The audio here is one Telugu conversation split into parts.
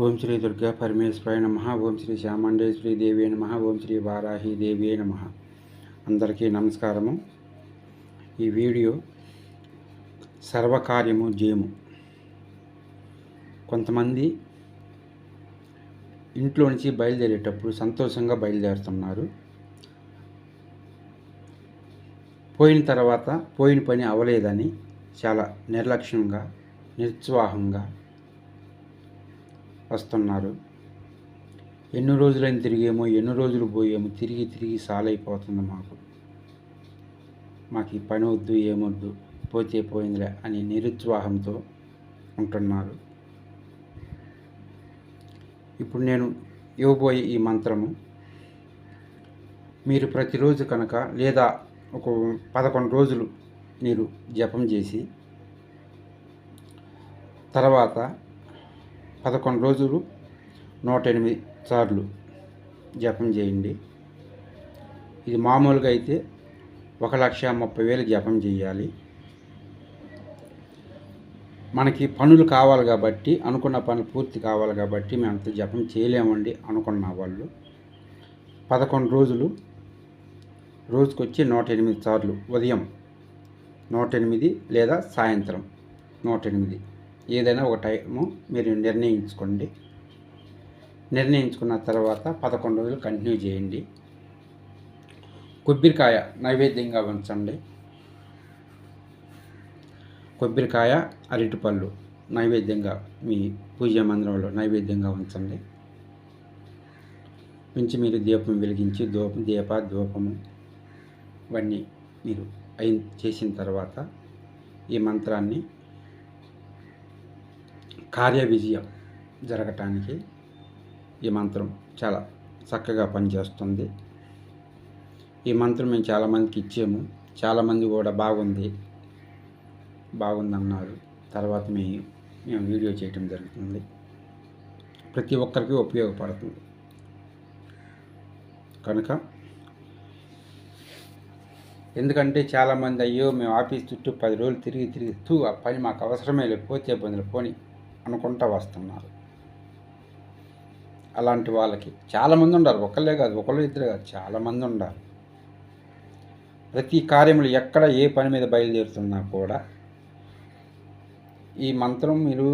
ఓం శ్రీ దుర్గా పరమేశ్వరాయ నమః. ఓం శ్రీ చాముండేశ్వరి దేవి నమః. ఓం శ్రీ వారాహి దేవి నమః. అందరికీ నమస్కారము. ఈ వీడియో సర్వకార్యము జయము. కొంతమంది ఇంట్లో నుంచి బయలుదేరేటప్పుడు సంతోషంగా బయలుదేరుతున్నారు. పోయిన తర్వాత పోయిన పని అవలేదని చాలా నిర్లక్ష్యంగా నిరుత్సాహంగా వస్తున్నారు. ఎన్ని రోజులైనా తిరిగేమో, ఎన్ని రోజులు పోయేమో, తిరిగి సాలైపోతుంది. మాకు ఈ పని వద్దు, ఏమొద్దు, పోతే పోయిందిలే అని నిరుత్సాహంతో ఉంటున్నారు. ఇప్పుడు నేను ఇవ్వబోయే ఈ మంత్రము మీరు ప్రతిరోజు కనుక లేదా ఒక 11 రోజులు మీరు జపం చేసి తర్వాత 11 రోజులు 108 సార్లు జపం చేయండి. ఇది మామూలుగా అయితే 1,30,000 జపం చేయాలి. మనకి పనులు కావాలి కాబట్టి, అనుకున్న పనులు పూర్తి కావాలి కాబట్టి మేము అంత జపం చేయలేమండి అనుకున్న వాళ్ళు 11 రోజులు రోజుకొచ్చి 108 సార్లు, ఉదయం 108 లేదా సాయంత్రం 108, ఏదైనా ఒక టైము మీరు నిర్ణయించుకోండి. నిర్ణయించుకున్న తర్వాత 11 రోజులు కంటిన్యూ చేయండి. కొబ్బరికాయ నైవేద్యంగా ఉంచండి. కొబ్బరికాయ, అరటిపళ్ళు నైవేద్యంగా మీ పూజా మందిరంలో నైవేద్యంగా ఉంచండి. ఉంచి మీరు దీపం వెలిగించి ధూపము ఇవన్నీ మీరు చేసిన తర్వాత ఈ మంత్రాన్ని కార్య విజయం జరగటానికి ఈ మంత్రం చాలా చక్కగా పనిచేస్తుంది. ఈ మంత్రం మేము చాలామందికి ఇచ్చాము. చాలామంది కూడా బాగుందన్నారు. తర్వాత మేము వీడియో చేయటం జరుగుతుంది. ప్రతి ఒక్కరికి ఉపయోగపడుతుంది కనుక. ఎందుకంటే చాలామంది అయ్యో మేము ఆఫీస్ చుట్టూ 10 రోజులు తిరిగి ఆ పని మాకు అవసరమే లేకపోతే ఇబ్బందులు పోని అనుకుంటా వస్తున్నారు. అలాంటి వాళ్ళకి చాలామంది ఉండాలి. ఒకళ్ళే కాదు, ఒకళ్ళు ఇద్దరు కాదు, చాలామంది ఉండాలి. ప్రతి కార్యములు ఎక్కడ ఏ పని మీద బయలుదేరుతున్నా కూడా ఈ మంత్రం మీరు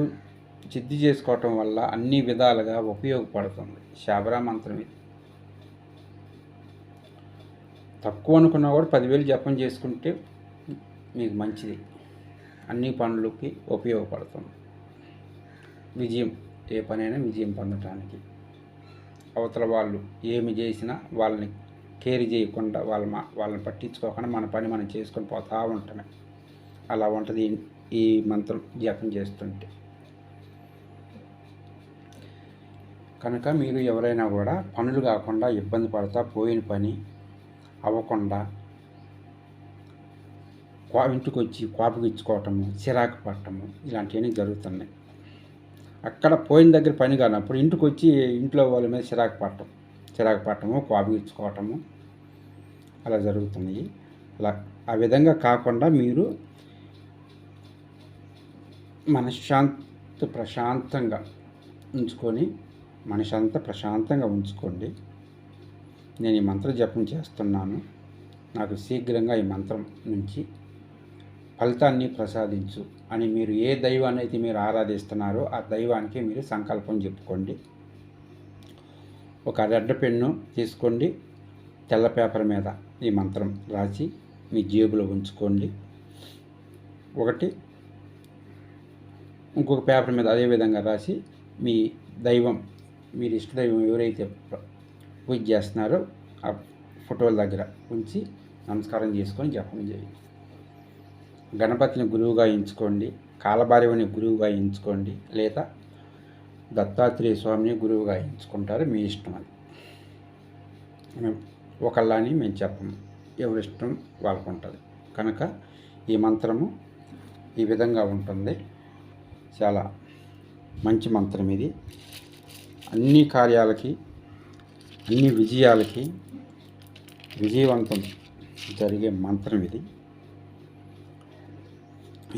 సిద్ధి చేసుకోవటం వల్ల అన్ని విధాలుగా ఉపయోగపడుతుంది. శాబరా మంత్రం ఇది. తక్కువ అనుకున్నా కూడా 10,000 జపం చేసుకుంటే మీకు మంచిది. అన్ని పనులకి ఉపయోగపడుతుంది. విజయం, ఏ పనైనా విజయం పొందటానికి. అవతల వాళ్ళు ఏమి చేసినా వాళ్ళని కేర్ చేయకుండా వాళ్ళని పట్టించుకోకుండా మన పని మనం చేసుకొని పోతూ ఉంటామే. అలా ఉంటుంది ఈ మంత్రం జపం చేస్తుంటే. కనుక మీరు ఎవరైనా కూడా పనులు కాకుండా ఇబ్బంది పడతా పోయిన పని అవ్వకుండా ఇంటికి వచ్చి కోపగిచ్చుకోవటము, చిరాకు పడటము ఇలాంటివన్నీ జరుగుతున్నాయి. అక్కడ పోయిన దగ్గర పని కానప్పుడు ఇంటికి వచ్చి ఇంట్లో వాళ్ళ మీద చిరాకు పడటము, కోపగిచ్చుకోవటము అలా జరుగుతున్నాయి. ఆ విధంగా కాకుండా మీరు ప్రశాంతంగా ఉంచుకోండి. నేను ఈ మంత్ర జపం చేస్తున్నాను. నాకు శీఘ్రంగా ఈ మంత్రం నుంచి ఫలితాన్ని ప్రసాదించు అని మీరు ఏ దైవాన్ని అయితే మీరు ఆరాధిస్తున్నారో ఆ దైవానికి మీరు సంకల్పం చెప్పుకోండి. ఒక రెడ్ పెన్ను తీసుకోండి. తెల్ల పేపర్ మీద ఈ మంత్రం రాసి మీ జేబులో ఉంచుకోండి. ఇంకొక పేపర్ మీద అదే విధంగా రాసి మీ దైవం, మీరు ఇష్టదైవం ఎవరైతే పూజ చేస్తున్నారో ఆ ఫోటోల దగ్గర ఉంచి నమస్కారం చేసుకొని జపం చేయండి. గణపతిని గురువుగా ఎంచుకోండి. కాలభైరవుని గురువుగా ఎంచుకోండి. లేదా దత్తాత్రేయ స్వామిని గురువుగా ఎంచుకుంటారు, మీ ఇష్టం. అది ఒకళ్ళని మేము చెప్పము, ఎవరి ఇష్టం వాళ్ళకు ఉంటుంది. కనుక ఈ మంత్రము ఈ విధంగా ఉంటుంది. చాలా మంచి మంత్రం ఇది. అన్ని కార్యాలకి, అన్ని విజయాలకి విజయవంతం జరిగే మంత్రం ఇది.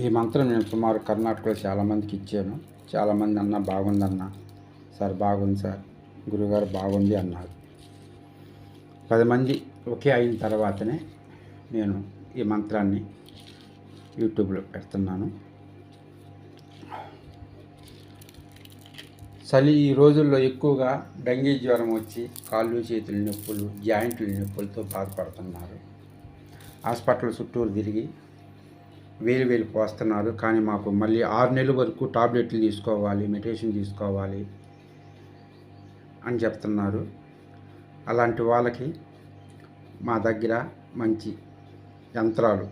ఈ మంత్రం నేను సుమారు కర్ణాటకలో చాలామందికి ఇచ్చాను. చాలామంది అన్న బాగుందన్న, సార్ బాగుంది సార్, గురుగారు బాగుంది అన్నారు. 10 మంది ఓకే అయిన తర్వాతనే నేను ఈ మంత్రాన్ని యూట్యూబ్లో పెడుతున్నాను. చలి ఈ రోజుల్లో ఎక్కువగా డెంగీ జ్వరం వచ్చి కాళ్ళు చేతుల నొప్పులు, జాయింట్ల నొప్పులతో బాధపడుతున్నారు. హాస్పిటల్ చుట్టూరు తిరిగి వేలు పోస్తున్నారు. కానీ మాకు మళ్ళీ 6 నెలల వరకు టాబ్లెట్లు తీసుకోవాలి, మెడికేషన్ తీసుకోవాలి అని చెప్తున్నారు. అలాంటి వాళ్ళకి మా దగ్గర మంచి యంత్రాలు,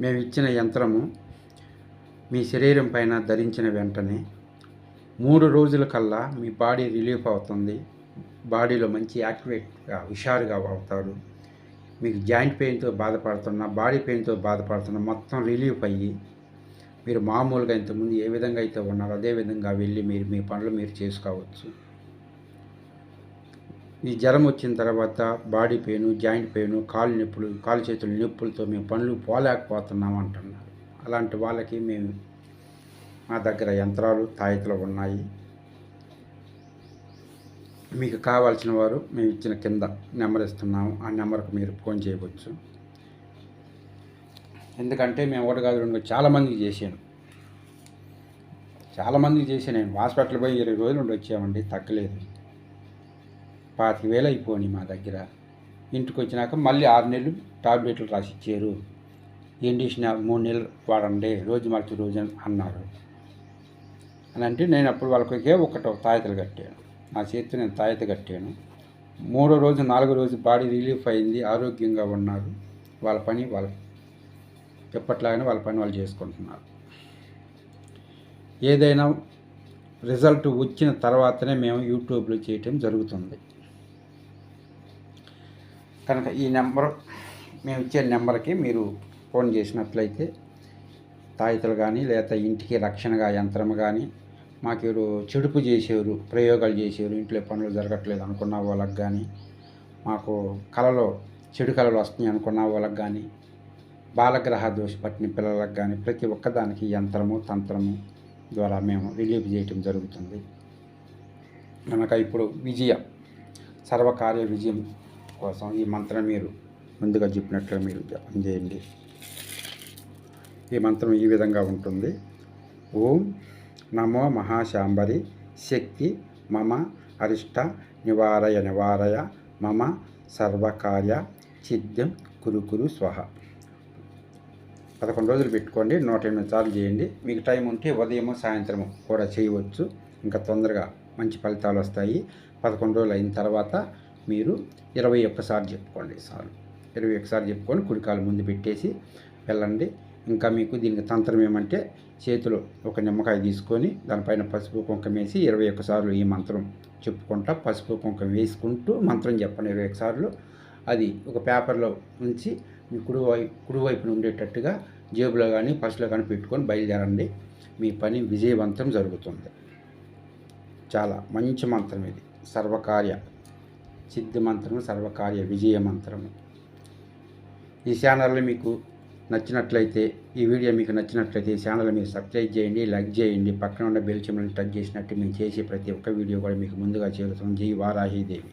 మేము ఇచ్చిన యంత్రము మీ శరీరం పైన ధరించిన వెంటనే 3 రోజుల కల్లా మీ బాడీ రిలీఫ్ అవుతుంది. బాడీలో మంచి యాక్టివేట్గా హుషారుగా అవుతారు. మీకు జాయింట్ పెయిన్తో బాధపడుతున్న, బాడీ పెయిన్తో బాధపడుతున్న మొత్తం రిలీఫ్ అయ్యి మీరు మామూలుగా ఇంతకుముందు ఏ విధంగా అయితే ఉన్నారో అదే విధంగా వెళ్ళి మీరు మీ పనులు మీరు చేసుకోవచ్చు. ఈ జ్వరం వచ్చిన తర్వాత బాడీ పెయిన్, జాయింట్ పెయిన్, కాళ్ళు నొప్పులు, కాళ్ళు చేతుల నొప్పులతో మేము పనులు పోలేకపోతున్నాం అంటున్నారు. అలాంటి వాళ్ళకి మేము మా దగ్గర యంత్రాలు, తాయెత్తులు ఉన్నాయి. మీకు కావాల్సిన వారు మేము ఇచ్చిన కింద నెంబర్ ఇస్తున్నాము, ఆ నెంబర్కి మీరు ఫోన్ చేయవచ్చు. ఎందుకంటే మేము ఒకటి కాదు రెండు చాలామందికి చేశాను. నేను హాస్పిటల్ పోయి 20 రోజులు ఉండి వచ్చామండి, తగ్గలేదు. 25,000 అయిపోయినాయి మా దగ్గర. ఇంటికి వచ్చినాక మళ్ళీ 6 నెలలు టాబ్లెట్లు రాసి ఇచ్చారు. ఇండిషన్ 3 నెలలు వాడండి, రోజు మార్చి రోజు అన్నారు. అని అంటే నేను అప్పుడు వాళ్ళకి ఒకటో తాయెత్తులు కట్టాను, నా చేతితో నేను తాయెత్తు కట్టాను. 3వ రోజు 4వ రోజు బాడీ రిలీఫ్ అయింది, ఆరోగ్యంగా ఉన్నారు. వాళ్ళ పని వాళ్ళు ఎప్పట్లాగానే వాళ్ళ పని వాళ్ళు చేసుకుంటున్నారు. ఏదైనా రిజల్ట్ వచ్చిన తర్వాతనే మేము యూట్యూబ్లో చేయటం జరుగుతుంది. కనుక ఈ నెంబర్, మేము ఇచ్చే నెంబర్కి మీరు ఫోన్ చేసినట్లయితే తాయితలు కానీ లేదా ఇంటికి రక్షణగా యంత్రం కానీ, మాకు చెడుపు చేసేవారు, ప్రయోగాలు చేసేవారు, ఇంట్లో పనులు జరగట్లేదు అనుకున్న వాళ్ళకి కానీ, మాకు చెడు కళలు వస్తున్నాయి అనుకున్న వాళ్ళకి కానీ, బాలగ్రహ దోష పట్టిన పిల్లలకు కానీ ప్రతి ఒక్కదానికి యంత్రము, తంత్రము ద్వారా మేము రిలీఫ్ చేయటం జరుగుతుంది. కనుక ఇప్పుడు సర్వకార్య విజయం కోసం ఈ మంత్రం మీరు ముందుగా చెప్పినట్లుగా మీరు జపం చేయండి. ఈ మంత్రం ఈ విధంగా ఉంటుంది. ఓం నమో మహాశాంబరి శక్తి మమ అరిష్ట నివారయ మమ సర్వకార్య సిద్ధిం కురు స్వహ. 11 రోజులు పెట్టుకోండి, 108 సార్లు చేయండి. మీకు టైం ఉంటే ఉదయము సాయంత్రము కూడా చేయవచ్చు, ఇంకా తొందరగా మంచి ఫలితాలు వస్తాయి. 11 రోజులు అయిన తర్వాత మీరు 21 సార్లు చెప్పుకోండి. 21 సార్లు చెప్పుకొని కుడికాలు ముందు పెట్టేసి వెళ్ళండి. ఇంకా మీకు దీనికి తంత్రం ఏమంటే, చేతిలో ఒక నిమ్మకాయ తీసుకొని దానిపైన పసుపు కుంకుమ వేసి 21 సార్లు ఈ మంత్రం చెప్పుకుంటా పసుపు కుంకుమ వేసుకుంటూ మంత్రం చెప్పండి 21 సార్లు. అది ఒక పేపర్లో ఉంచి మీ కుడివైపున ఉండేటట్టుగా జేబులో కానీ పర్సులో కానీ పెట్టుకొని బయలుదేరండి. మీ పని విజయవంతం జరుగుతుంది. చాలా మంచి మంత్రం ఇది, సర్వకార్య సిద్ధి మంత్రము, సర్వకార్య విజయ మంత్రము. ఈ ఛానల్ మీకు నచ్చినట్లయితే, ఈ వీడియో మీకు నచ్చినట్లయితే ఈ ఛానల్ మీరు సబ్స్క్రైబ్ చేయండి, లైక్ చేయండి. పక్కన ఉన్న బెల్ సింబల్ని టచ్ చేసినట్టు మేము చేసే ప్రతి ఒక్క వీడియో కూడా మీకు ముందుగా చేరుతుంది. జై వారాహీదేవి.